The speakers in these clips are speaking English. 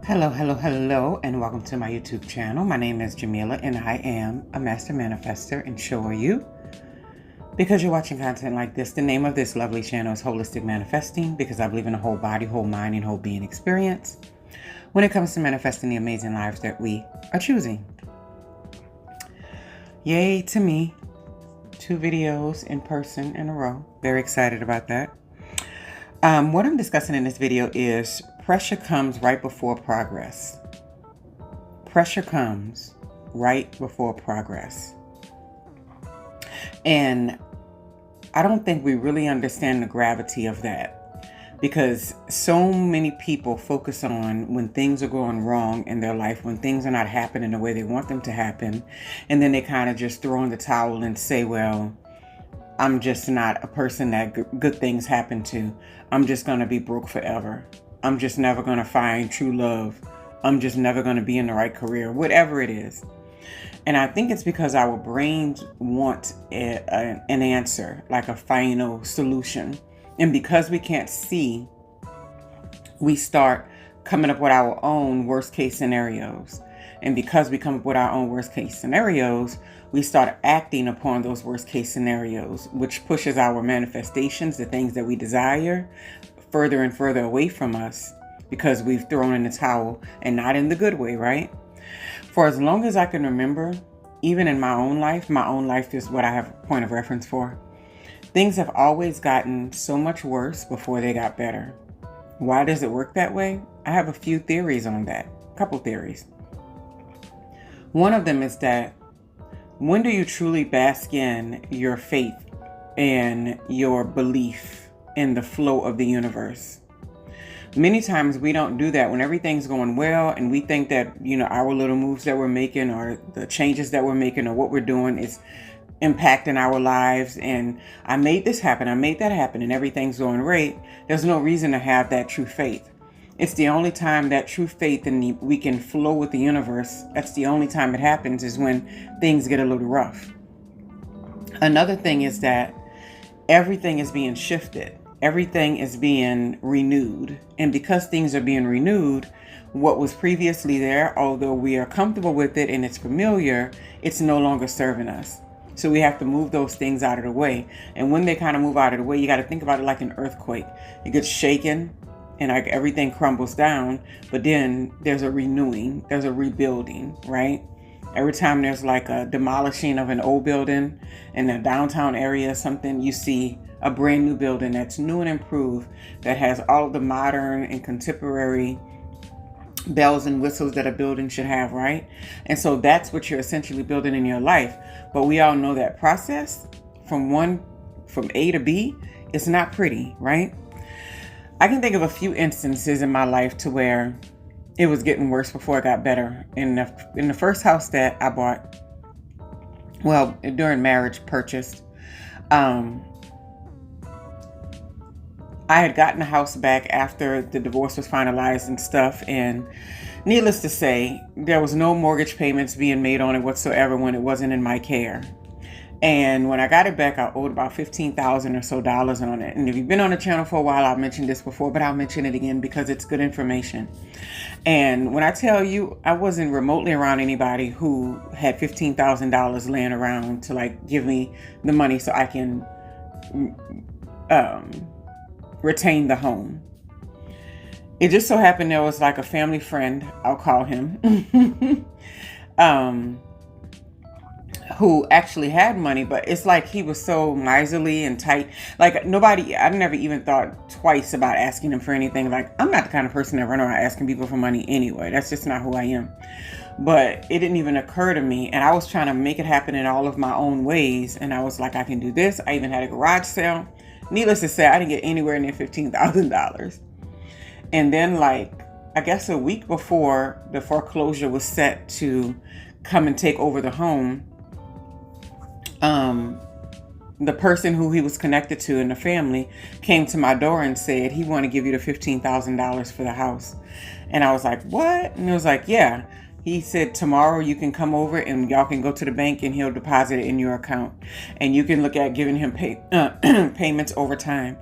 Hello, hello, hello, and welcome to my YouTube channel. My name is Jameelah, and I am a master manifester. And so are you. Because you're watching content like this, the name of this lovely channel is Holistic Manifesting, because I believe in a whole body, whole mind, and whole being experience when it comes to manifesting the amazing lives that we are choosing. Yay to me. 2 videos in person in a row. Very excited about that. What I'm discussing in this video is pressure comes right before progress. Pressure comes right before progress. And I don't think we really understand the gravity of that, because so many people focus on when things are going wrong in their life, when things are not happening the way they want them to happen, and then they kind of just throw in the towel and say, well, I'm just not a person that good things happen to. I'm just going to be broke forever. I'm just never going to find true love. I'm just never going to be in the right career, whatever it is. And I think it's because our brains want an answer, like a final solution. And because we can't see, we start coming up with our own worst case scenarios. And because we come up with our own worst case scenarios, we start acting upon those worst case scenarios, which pushes our manifestations, the things that we desire, further and further away from us, because we've thrown in the towel, and not in the good way, right? For as long as I can remember, even in my own life is what I have a point of reference for. Things have always gotten so much worse before they got better. Why does it work that way? I have a few theories on that, a couple theories. One of them is that when do you truly bask in your faith and your belief in the flow of the universe? Many times we don't do that when everything's going well, and we think that, our little moves that we're making, or the changes that we're making, or what we're doing is impacting our lives. And I made this happen, I made that happen, and everything's going great. There's no reason to have that true faith. It's the only time that true faith and we can flow with the universe. That's the only time it happens, is when things get a little rough. Another thing is that everything is being shifted. Everything is being renewed. And because things are being renewed, what was previously there, although we are comfortable with it and it's familiar, it's no longer serving us. So we have to move those things out of the way. And when they kind of move out of the way, you got to think about it like an earthquake. It gets shaken, and like everything crumbles down, but then there's a renewing, there's a rebuilding, right? Every time there's like a demolishing of an old building in the downtown area or something, you see a brand new building that's new and improved, that has all of the modern and contemporary bells and whistles that a building should have, right? And so that's what you're essentially building in your life. But we all know that process from A to B is not pretty, right? I can think of a few instances in my life to where it was getting worse before it got better. In the first house that I bought, well, during marriage, purchased, I had gotten the house back after the divorce was finalized and stuff. And needless to say, there was no mortgage payments being made on it whatsoever when it wasn't in my care. And when I got it back, I owed about $15,000 or so on it. And if you've been on the channel for a while, I've mentioned this before, but I'll mention it again because it's good information. And when I tell you, I wasn't remotely around anybody who had $15,000 laying around to like give me the money so I can retain the home. It just so happened there was like a family friend, I'll call him, who actually had money, but it's like he was so miserly and tight. Like I never even thought twice about asking him for anything. Like, I'm not the kind of person that run around asking people for money anyway. That's just not who I am. But it didn't even occur to me. And I was trying to make it happen in all of my own ways. And I was like, I can do this. I even had a garage sale. Needless to say, I didn't get anywhere near $15,000. And then I guess a week before the foreclosure was set to come and take over the home, the person who he was connected to in the family came to my door and said he wanted to give you the $15,000 for the house. And I was like, what? And it was like, yeah. He said tomorrow you can come over and y'all can go to the bank and he'll deposit it in your account. And you can look at giving him payments over time.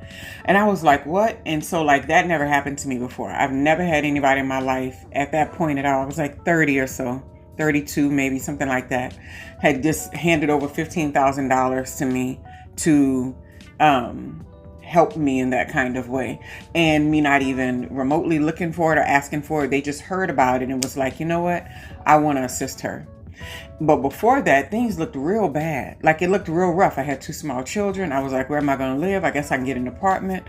And I was like, what? And so like that never happened to me before. I've never had anybody in my life at that point at all. I was like 30 or so, 32 maybe, something like that, had just handed over $15,000 to me to help me in that kind of way, and me not even remotely looking for it or asking for it. They just heard about it and was like, you know what, I want to assist her. But before that, things looked real bad. Like it looked real rough. I had 2 small children. I was like, where am I going to live? I guess I can get an apartment.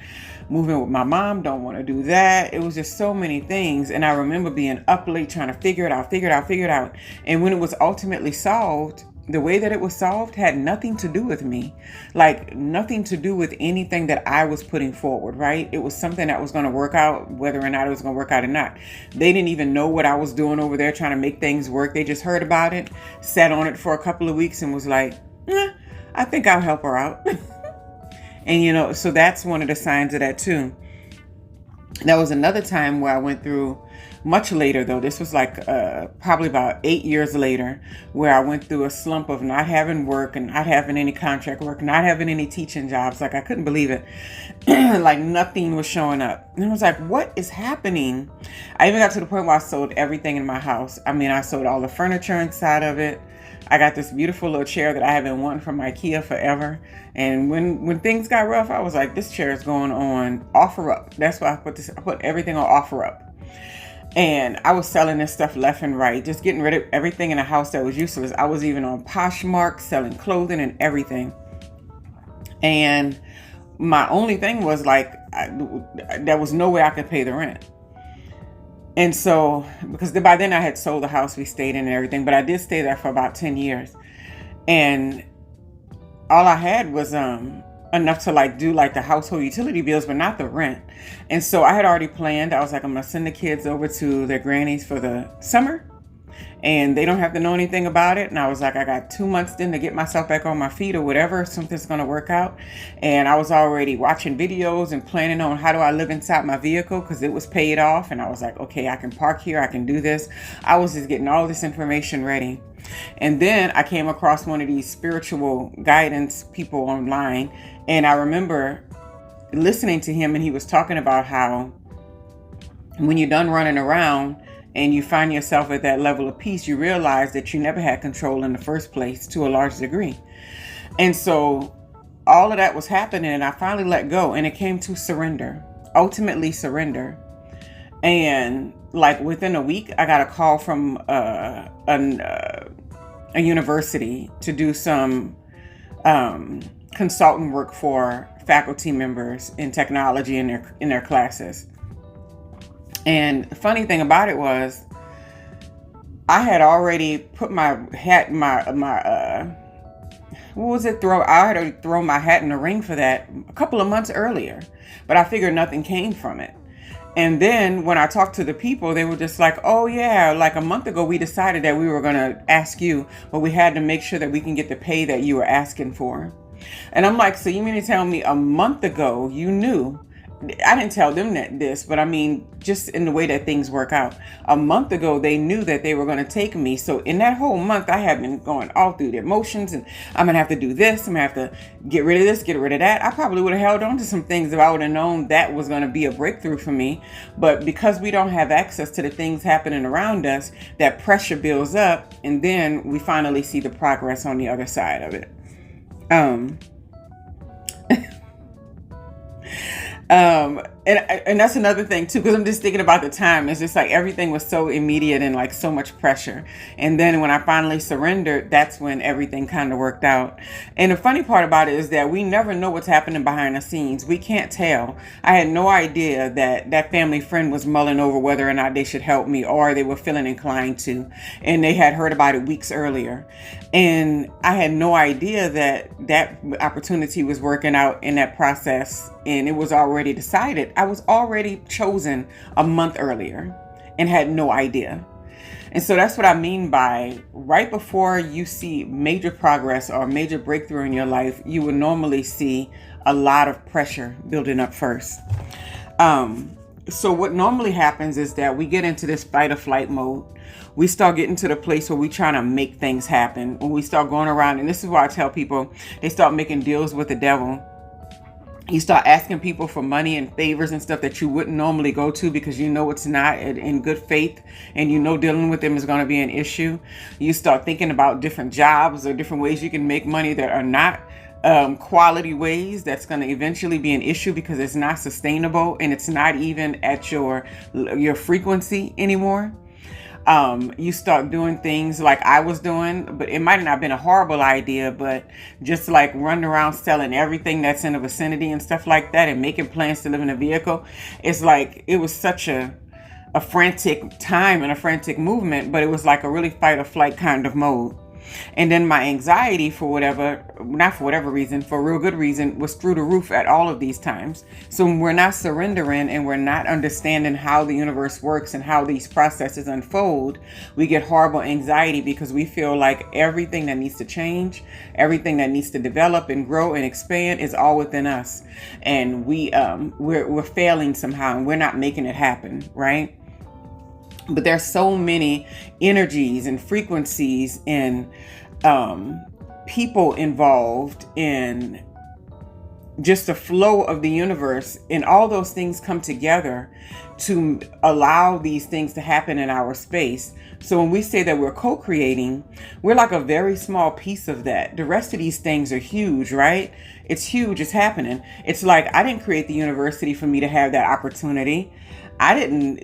Moving with my mom, don't want to do that. It was just so many things. And I remember being up late trying to figure it out. And when it was ultimately solved, the way that it was solved had nothing to do with me, like nothing to do with anything that I was putting forward, right? It was something that was going to work out, whether or not it was going to work out or not. They didn't even know what I was doing over there trying to make things work. They just heard about it, sat on it for a couple of weeks and was like, I think I'll help her out. And, so that's one of the signs of that too. That was another time where I went through, much later though, this was like probably about 8 years later, where I went through a slump of not having work and not having any contract work, not having any teaching jobs. Like I couldn't believe it. Like nothing was showing up. And I was like, what is happening? I even got to the point where I sold everything in my house. I mean, I sold all the furniture inside of it. I got this beautiful little chair that I have been wanting from IKEA forever. And when things got rough, I was like, this chair is going on OfferUp. That's why I put everything on OfferUp. And I was selling this stuff left and right, just getting rid of everything in the house that was useless. I was even on Poshmark selling clothing and everything. And my only thing was like, there was no way I could pay the rent. And so, because by then I had sold the house we stayed in and everything, but I did stay there for about 10 years. And all I had was enough to like do like the household utility bills, but not the rent. And so I had already planned. I was like, I'm gonna send the kids over to their grannies for the summer and they don't have to know anything about it. And I was like, I got 2 months then to get myself back on my feet or whatever, something's gonna work out. And I was already watching videos and planning on how do I live inside my vehicle, because it was paid off. And I was like, okay, I can park here, I can do this. I was just getting all this information ready. And then I came across one of these spiritual guidance people online, and I remember listening to him, and he was talking about how when you're done running around and you find yourself at that level of peace, you realize that you never had control in the first place to a large degree. And so all of that was happening, and I finally let go, and it came to surrender, ultimately surrender. And like within a week, I got a call from a university to do some consultant work for faculty members in technology in their classes. And the funny thing about it was, I had already put my hat, I had already thrown my hat in the ring for that a couple of months earlier, but I figured nothing came from it. And then when I talked to the people, they were just like, oh yeah, like a month ago, we decided that we were going to ask you, but we had to make sure that we can get the pay that you were asking for. And I'm like, so you mean to tell me a month ago you knew? I didn't tell them this, but I mean, just in the way that things work out. A month ago, they knew that they were going to take me. So in that whole month, I have been going all through the emotions, and I'm going to have to do this. I'm going to have to get rid of this, get rid of that. I probably would have held on to some things if I would have known that was going to be a breakthrough for me. But because we don't have access to the things happening around us, that pressure builds up, and then we finally see the progress on the other side of it. And that's another thing too, because I'm just thinking about the time. It's just like everything was so immediate and like so much pressure. And then when I finally surrendered, that's when everything kind of worked out. And the funny part about it is that we never know what's happening behind the scenes. We can't tell. I had no idea that that family friend was mulling over whether or not they should help me, or they were feeling inclined to, and they had heard about it weeks earlier. And I had no idea that that opportunity was working out in that process, and it was already decided. I was already chosen a month earlier and had no idea. And so that's what I mean by right before you see major progress or major breakthrough in your life, you would normally see a lot of pressure building up first. So what normally happens is that we get into this fight or flight mode. We start getting to the place where we trying to make things happen. When we start going around, and this is why I tell people, they start making deals with the devil. You start asking people for money and favors and stuff that you wouldn't normally go to because you know it's not in good faith, and you know dealing with them is going to be an issue. You start thinking about different jobs or different ways you can make money that are not quality ways. That's going to eventually be an issue because it's not sustainable and it's not even at your frequency anymore. You start doing things like I was doing, but it might not have been a horrible idea, but just like running around selling everything that's in the vicinity and stuff like that and making plans to live in a vehicle. It's like, it was such a frantic time and a frantic movement, but it was like a really fight or flight kind of mode. And then my anxiety, for whatever reason, for a real good reason, was through the roof at all of these times. So when we're not surrendering and we're not understanding how the universe works and how these processes unfold, we get horrible anxiety because we feel like everything that needs to change, everything that needs to develop and grow and expand is all within us. And we're failing somehow and we're not making it happen, right? But there's so many energies and frequencies and people involved in just the flow of the universe, and all those things come together to allow these things to happen in our space. So when we say that we're co-creating, we're like a very small piece of that. The rest of these things are huge, right? It's huge. It's happening. It's like, I didn't create the university for me to have that opportunity. I didn't,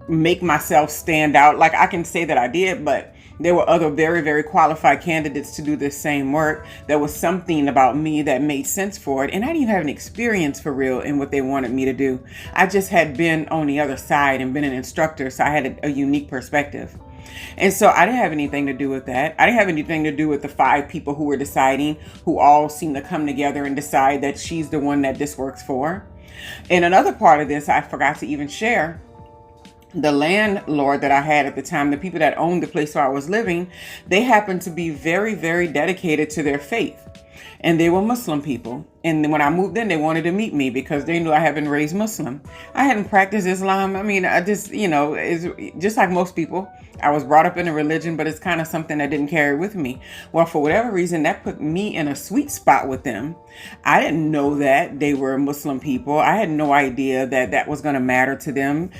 make myself stand out. Like, I can say that I did, but there were other very, very qualified candidates to do this same work. There was something about me that made sense for it. And I didn't even have an experience for real in what they wanted me to do. I just had been on the other side and been an instructor. So I had a unique perspective. And so I didn't have anything to do with that. I didn't have anything to do with the 5 people who were deciding, who all seemed to come together and decide that she's the one that this works for. And another part of this, I forgot to even share. The landlord that I had at the time, the people that owned the place where I was living, they happened to be very, very dedicated to their faith. And they were Muslim people. And when I moved in, they wanted to meet me because they knew I had been raised Muslim. I hadn't practiced Islam. I mean, I just, it's just like most people. I was brought up in a religion, but it's kind of something I didn't carry with me. Well, for whatever reason, that put me in a sweet spot with them. I didn't know that they were Muslim people. I had no idea that that was going to matter to them.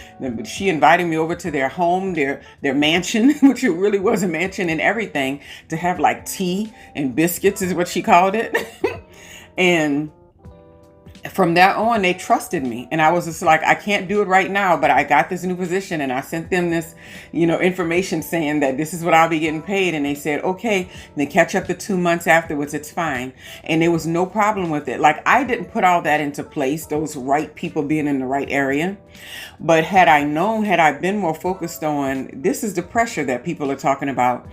She invited me over to their home, their mansion, which it really was a mansion and everything, to have like tea and biscuits is what she called it. And from that on, they trusted me. And I was just like, I can't do it right now, but I got this new position. And I sent them this, information saying that this is what I'll be getting paid. And they said, okay, then catch up to 2 months afterwards. It's fine. And there was no problem with it. Like, I didn't put all that into place, those right people being in the right area. But had I been more focused on, this is the pressure that people are talking about.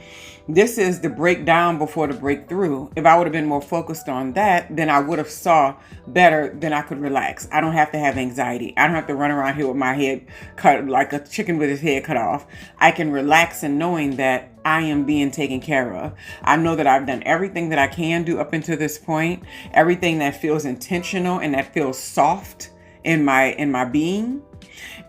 This is the breakdown before the breakthrough. If I would have been more focused on that, then I would have saw better, then I could relax. I don't have to have anxiety. I don't have to run around here with my head cut like a chicken with his head cut off. I can relax in knowing that I am being taken care of. I know that I've done everything that I can do up until this point, everything that feels intentional and that feels soft in my being.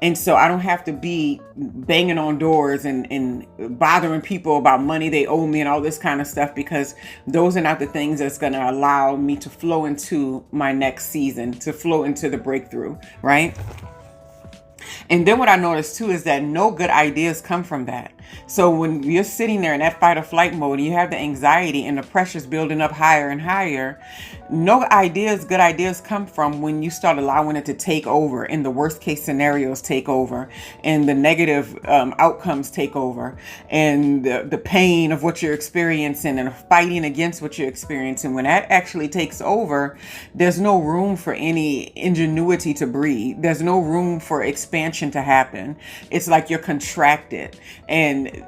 And so I don't have to be banging on doors and bothering people about money they owe me and all this kind of stuff, because those are not the things that's going to allow me to flow into my next season, to flow into the breakthrough, right? And then what I noticed too is that no good ideas come from that. So when you're sitting there in that fight or flight mode, you have the anxiety and the pressure's building up higher and higher. No good ideas come from when you start allowing it to take over, and the worst case scenarios take over, and the negative outcomes take over, and the pain of what you're experiencing and fighting against what you're experiencing. When that actually takes over, there's no room for any ingenuity to breathe. There's no room for expansion to happen. It's like you're contracted. And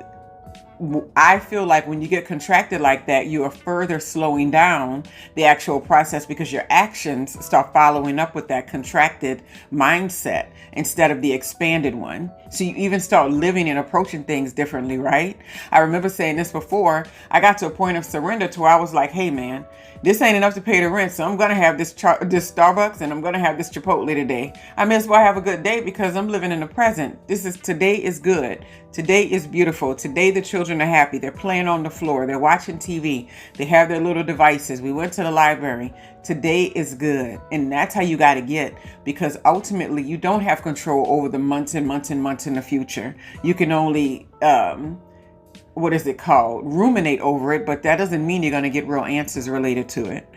I feel like when you get contracted like that, you are further slowing down the actual process because your actions start following up with that contracted mindset instead of the expanded one. So you even start living and approaching things differently, right? I remember saying this before. I got to a point of surrender to where I was like, hey man, this ain't enough to pay the rent, so I'm going to have this Starbucks and I'm going to have this Chipotle today. I may as well have a good day because I'm living in the present. Today is good. Today is beautiful. Today the children are happy. They're playing on the floor. They're watching TV. They have their little devices. We went to the library. Today is good. And that's how you got to get, because ultimately you don't have control over the months and months and months in the future. You can only ruminate over it, but that doesn't mean you're going to get real answers related to it.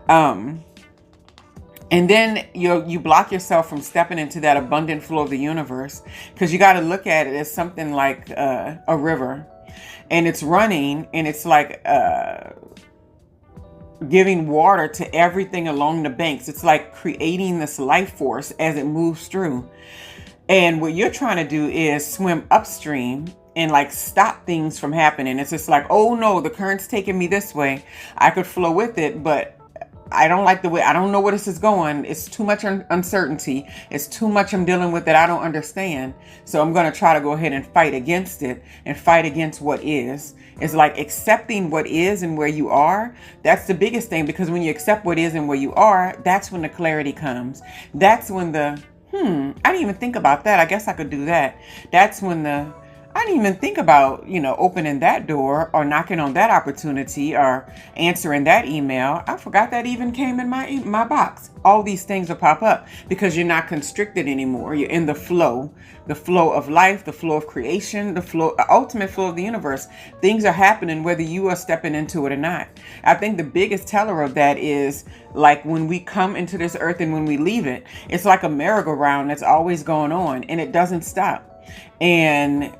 And then you block yourself from stepping into that abundant flow of the universe, because you got to look at it as something like a river, and it's running, and it's like giving water to everything along the banks. It's like creating this life force as it moves through. And what you're trying to do is swim upstream and like stop things from happening. It's just like, oh no, the current's taking me this way. I could flow with it, but I don't like the way, I don't know where this is going. It's too much uncertainty. It's too much I'm dealing with that I don't understand. So I'm going to try to go ahead and fight against it and fight against what is. It's like accepting what is and where you are. That's the biggest thing, because when you accept what is and where you are, that's when the clarity comes. That's when I didn't even think about that. I guess I could do that. That's when I didn't even think about, opening that door or knocking on that opportunity or answering that email. I forgot that even came in my box. All these things will pop up because you're not constricted anymore. You're in the flow of life, the flow of creation, the ultimate flow of the universe. Things are happening whether you are stepping into it or not. I think the biggest teller of that is like when we come into this earth and when we leave it, it's like a merry-go-round that's always going on and it doesn't stop. And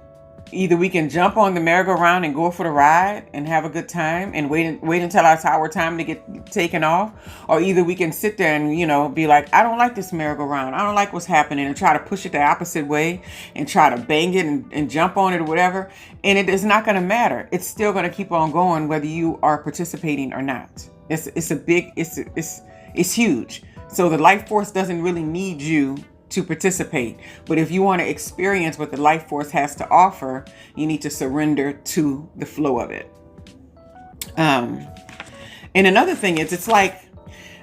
either we can jump on the merry-go-round and go for the ride and have a good time and wait until it's our time to get taken off. Or either we can sit there and, be like, I don't like this merry-go-round. I don't like what's happening, and try to push it the opposite way and try to bang it and jump on it or whatever. And it is not going to matter. It's still going to keep on going whether you are participating or not. It's huge. So the life force doesn't really need you to participate. But if you want to experience what the life force has to offer, you need to surrender to the flow of it. And another thing is, it's like,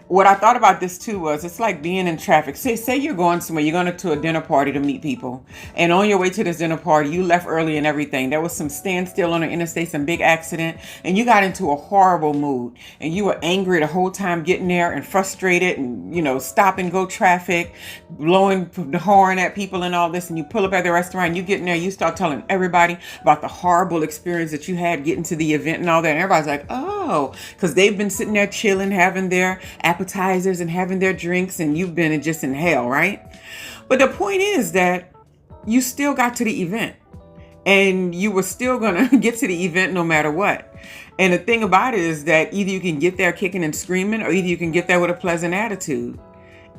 what I thought about this too was, it's like being in traffic. Say you're going somewhere, you're going to a dinner party to meet people. And on your way to this dinner party, you left early and everything. There was some standstill on the interstate, some big accident, and you got into a horrible mood. And you were angry the whole time getting there and frustrated and, stop and go traffic, blowing the horn at people and all this. And you pull up at the restaurant, you get in there, you start telling everybody about the horrible experience that you had getting to the event and all that. And everybody's like, oh, because they've been sitting there chilling, having their appetizers and having their drinks, and you've been just in hell, right? But the point is that you still got to the event, and you were still going to get to the event no matter what. And the thing about it is that either you can get there kicking and screaming, or either you can get there with a pleasant attitude.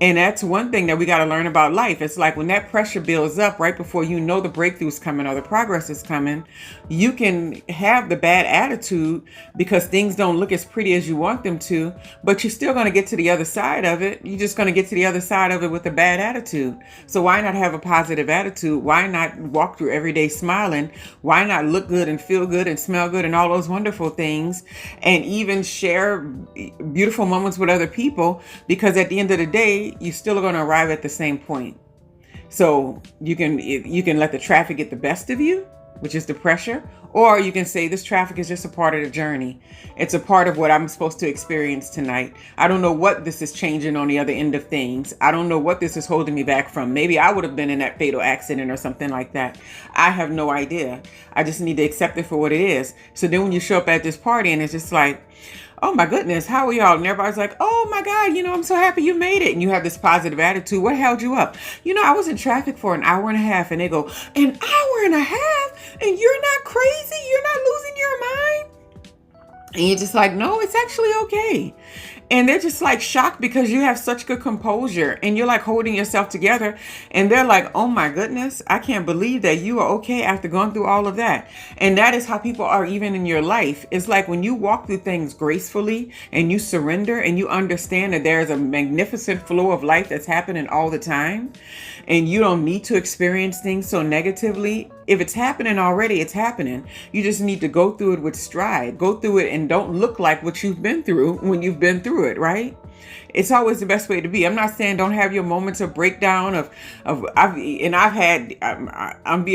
And that's one thing that we got to learn about life. It's like when that pressure builds up right before the breakthrough's coming or the progress is coming, you can have the bad attitude because things don't look as pretty as you want them to, but you're still going to get to the other side of it. You're just going to get to the other side of it with a bad attitude. So why not have a positive attitude? Why not walk through every day smiling? Why not look good and feel good and smell good and all those wonderful things, and even share beautiful moments with other people? Because at the end of the day, you're still going to arrive at the same point. So you can let the traffic get the best of you, which is the pressure, or you can say this traffic is just a part of the journey. It's a part of what I'm supposed to experience tonight. I don't know what this is changing on the other end of things. I don't know what this is holding me back from. Maybe I would have been in that fatal accident or something like that. I have no idea. I just need to accept it for what it is. So then when you show up at this party and it's just like, oh my goodness, how are y'all? And everybody's like, oh my God, I'm so happy you made it. And you have this positive attitude. What held you up? I was in traffic for an hour and a half. And they go, an hour and a half? And you're not crazy? You're not losing your mind? And you're just like, no, it's actually okay. And they're just like shocked because you have such good composure and you're like holding yourself together. And they're like, oh my goodness, I can't believe that you are okay after going through all of that. And that is how people are even in your life. It's like when you walk through things gracefully and you surrender and you understand that there's a magnificent flow of life that's happening all the time. And you don't need to experience things so negatively. If it's happening already, it's happening. You just need to go through it with stride. Go through it and don't look like what you've been through when you've been through it, right? It's always the best way to be. I'm not saying don't have your moments of breakdown I'm being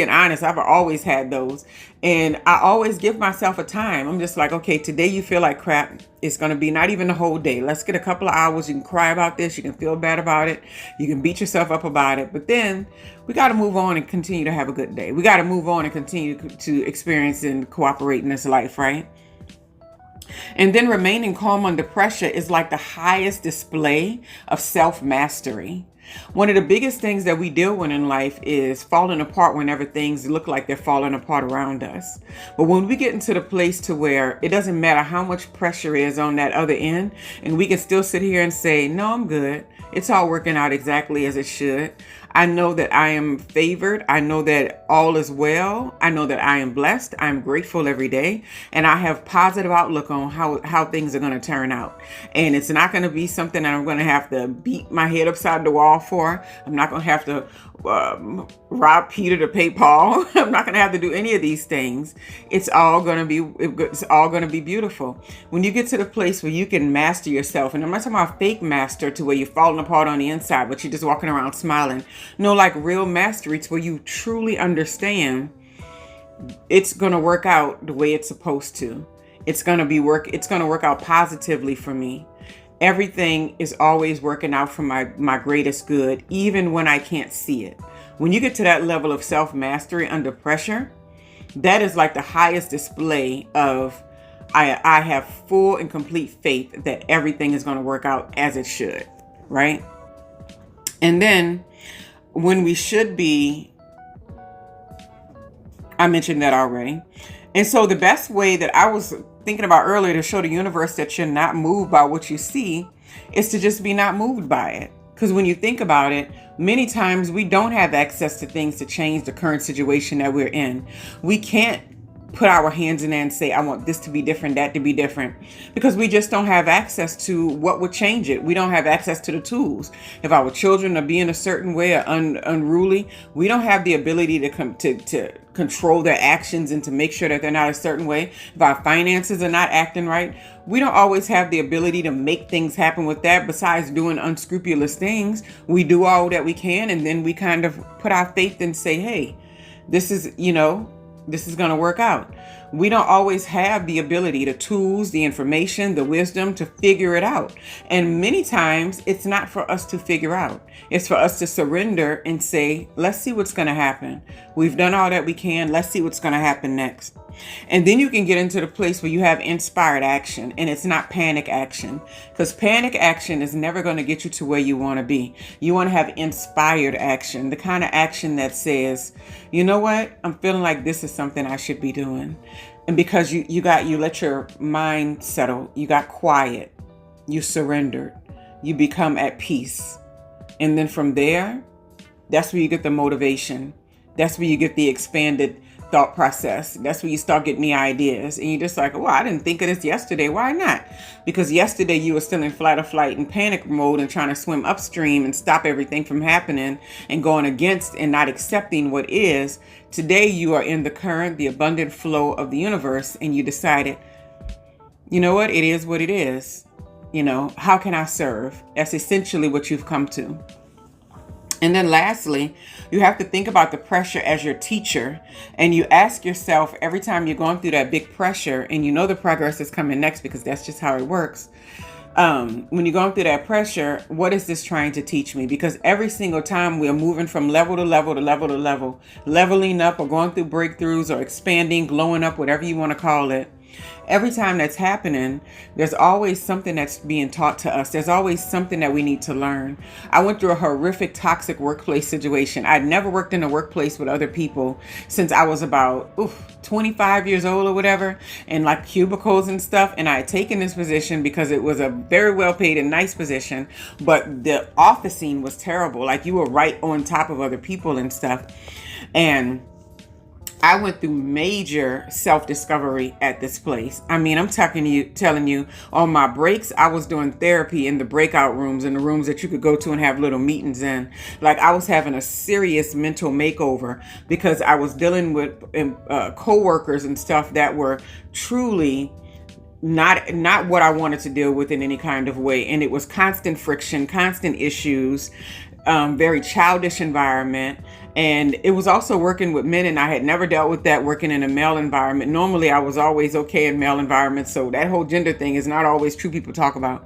honest, I've always had those. And I always give myself a time. I'm just like, okay, today you feel like crap. It's going to be not even the whole day. Let's get a couple of hours. You can cry about this. You can feel bad about it. You can beat yourself up about it. But then we got to move on and continue to have a good day. We got to move on and continue to experience and cooperate in this life, right? And then remaining calm under pressure is like the highest display of self-mastery. One of the biggest things that we deal with in life is falling apart whenever things look like they're falling apart around us. But when we get into the place to where it doesn't matter how much pressure is on that other end, and we can still sit here and say, no, I'm good. It's all working out exactly as it should. I know that I am favored. I know that all is well. I know that I am blessed. I'm grateful every day. And I have positive outlook on how things are going to turn out. And it's not going to be something that I'm going to have to beat my head upside the wall for. I'm not going to have to rob Peter to pay Paul. I'm not going to have to do any of these things. It's all going to be beautiful. When you get to the place where you can master yourself, and I'm not talking about fake master to where you're falling apart on the inside, but you're just walking around smiling. No, like real mastery to where you truly understand it's going to work out the way it's supposed to. It's going to work out positively for me. Everything is always working out for my greatest good, even when I can't see it. When you get to that level of self-mastery under pressure, that is like the highest display of I have full and complete faith that everything is going to work out as it should, right? And then when we should be, I mentioned that already. And so the best way that I was thinking about earlier to show the universe that you're not moved by what you see is to just be not moved by it. Because when you think about it, many times we don't have access to things to change the current situation that we're in. We can't put our hands in there and say, I want this to be different, that to be different, because we just don't have access to what would change it. We don't have access to the tools. If our children are being a certain way or unruly, we don't have the ability to control their actions and to make sure that they're not a certain way. If our finances are not acting right, we don't always have the ability to make things happen with that. Besides doing unscrupulous things, we do all that we can, and then we kind of put our faith and say, hey, this is going to work out. We don't always have the ability, the tools, the information, the wisdom to figure it out. And many times it's not for us to figure out. It's for us to surrender and say, let's see what's going to happen. We've done all that we can. Let's see what's going to happen next. And then you can get into the place where you have inspired action, and it's not panic action, because panic action is never going to get you to where you want to be. You want to have inspired action, the kind of action that says, you know what, I'm feeling like this is something I should be doing. And because you let your mind settle, you got quiet, you surrendered, you become at peace. And then from there, that's where you get the motivation. That's where you get the expanded thought process. That's where you start getting the ideas. And you're just like, well, I didn't think of this yesterday. Why not? Because yesterday you were still in fight or flight and panic mode and trying to swim upstream and stop everything from happening and going against and not accepting what is. Today you are in the current, the abundant flow of the universe, and you decided, you know what? It is what it is. How can I serve? That's essentially what you've come to. And then lastly, you have to think about the pressure as your teacher, and you ask yourself every time you're going through that big pressure, and you know the progress is coming next because that's just how it works. When you're going through that pressure, what is this trying to teach me? Because every single time we're moving from level to level to level to level, leveling up or going through breakthroughs or expanding, glowing up, whatever you want to call it. Every time that's happening, there's always something that's being taught to us. There's always something that we need to learn. I went through a horrific, toxic workplace situation. I'd never worked in a workplace with other people since I was about 25 years old or whatever, and like cubicles and stuff. And I had taken this position because it was a very well paid and nice position, but the office scene was terrible. Like, you were right on top of other people and stuff. And I went through major self-discovery at this place. I mean, I'm telling you, on my breaks, I was doing therapy in the breakout rooms, in the rooms that you could go to and have little meetings in. Like, I was having a serious mental makeover because I was dealing with coworkers and stuff that were truly not what I wanted to deal with in any kind of way. And it was constant friction, constant issues, very childish environment. And it was also working with men, and I had never dealt with that working in a male environment. Normally, I was always okay in male environments, so that whole gender thing is not always true people talk about.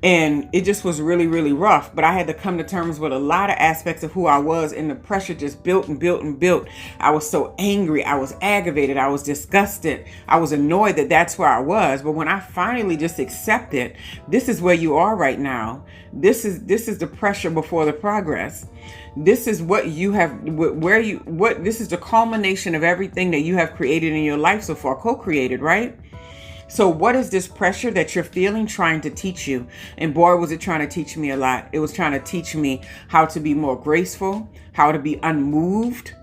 And it just was really, really rough. But I had to come to terms with a lot of aspects of who I was, and the pressure just built and built and built. I was so angry. I was aggravated. I was disgusted. I was annoyed that that's where I was. But when I finally just accepted, this is where you are right now. This is the pressure before the progress. This is what you have, this is the culmination of everything that you have created in your life so far, co-created, right? So what is this pressure that you're feeling trying to teach you? And boy, was it trying to teach me a lot. It was trying to teach me how to be more graceful, how to be unmoved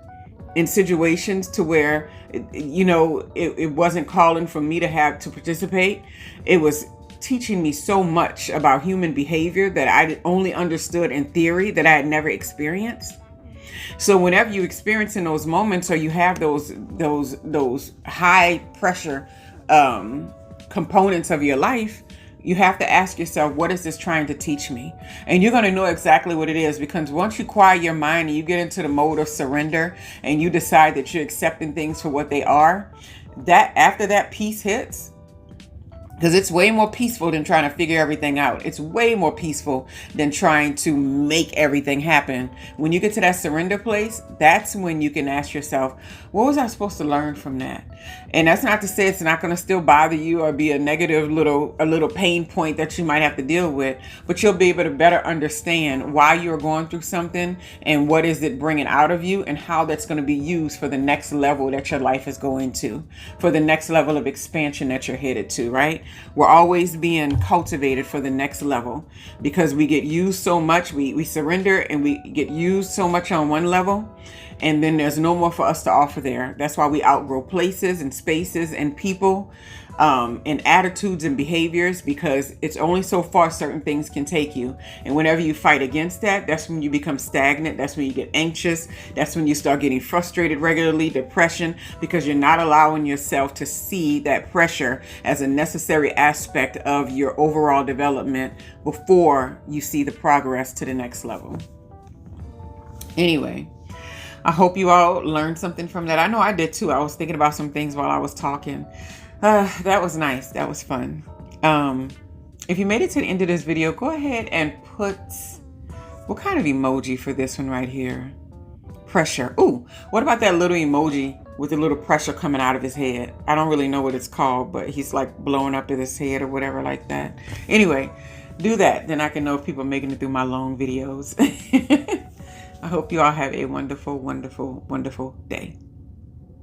in situations to where, it wasn't calling for me to have to participate. It was teaching me so much about human behavior that I only understood in theory, that I had never experienced. So whenever you experience in those moments, or you have those high pressure components of your life, you have to ask yourself, what is this trying to teach me? And you're going to know exactly what it is, because once you quiet your mind and you get into the mode of surrender and you decide that you're accepting things for what they are, that after that peace hits, because it's way more peaceful than trying to figure everything out. It's way more peaceful than trying to make everything happen. When you get to that surrender place, that's when you can ask yourself, what was I supposed to learn from that? And that's not to say it's not going to still bother you or be a negative little pain point that you might have to deal with, but you'll be able to better understand why you're going through something and what is it bringing out of you, and how that's going to be used for the next level that your life is going to, for the next level of expansion that you're headed to, right? We're always being cultivated for the next level, because we get used so much. We surrender and we get used so much on one level, and then there's no more for us to offer there. That's why we outgrow places and spaces and people, and attitudes and behaviors, because it's only so far certain things can take you. And whenever you fight against that, that's when you become stagnant. That's when you get anxious. That's when you start getting frustrated regularly, depression, because you're not allowing yourself to see that pressure as a necessary aspect of your overall development before you see the progress to the next level. Anyway, I hope you all learned something from that. I know I did too. I was thinking about some things while I was talking. That was nice. That was fun. If you made it to the end of this video, go ahead and put, what kind of emoji for this one right here? Pressure. Ooh, what about that little emoji with the little pressure coming out of his head? I don't really know what it's called, but he's like blowing up in his head or whatever like that. Anyway, do that. Then I can know if people are making it through my long videos. I hope you all have a wonderful, wonderful, wonderful day.